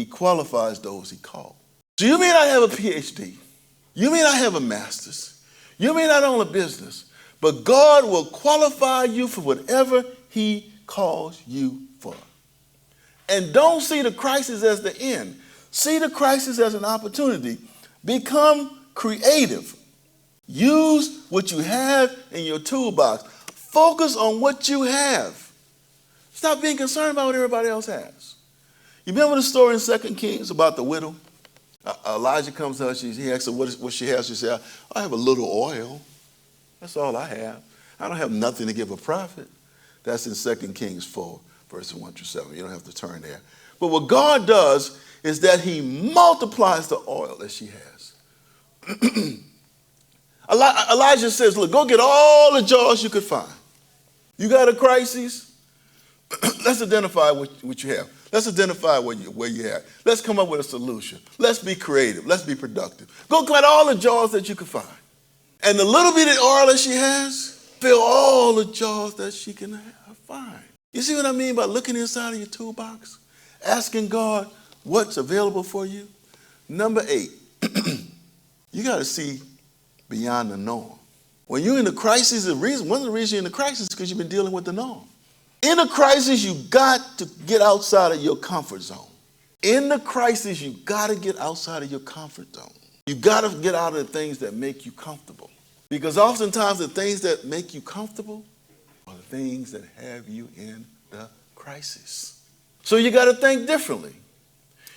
he qualifies those he called. So you may not have a PhD. You may not have a master's. You may not own a business. But God will qualify you for whatever he calls you for. And don't see the crisis as the end. See the crisis as an opportunity. Become creative. Use what you have in your toolbox. Focus on what you have. Stop being concerned about what everybody else has. You remember the story in 2 Kings about the widow? Elijah comes to her. He asks her what she has. She said, I have a little oil. That's all I have. I don't have nothing to give a prophet. That's in 2 Kings 4, verses 1 through 7. You don't have to turn there. But what God does is that he multiplies the oil that she has. Elijah says, look, go get all the jars you could find. You got a crisis? Let's identify what you have. Let's identify where you're at. Let's come up with a solution. Let's be creative. Let's be productive. Go get all the jars that you can find. And the little bit of oil that she has, fill all the jars that she can find. You see what I mean by looking inside of your toolbox? Asking God what's available for you? Number 8, you got to see beyond the norm. When you're in a crisis, one of the reasons you're in a crisis is because you've been dealing with the norm. In a crisis, you got to get outside of your comfort zone. In the crisis, you got to get outside of your comfort zone. You got to get out of the things that make you comfortable. Because oftentimes the things that make you comfortable are the things that have you in the crisis. So you got to think differently.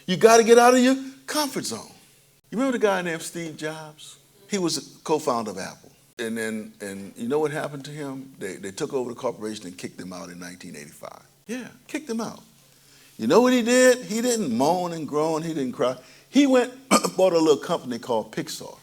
You got to get out of your comfort zone. You remember the guy named Steve Jobs? He was a co-founder of Apple. And you know what happened to him? They took over the corporation and kicked him out in 1985. Yeah, kicked him out. You know what he did? He didn't moan and groan. He didn't cry. He went bought a little company called Pixar.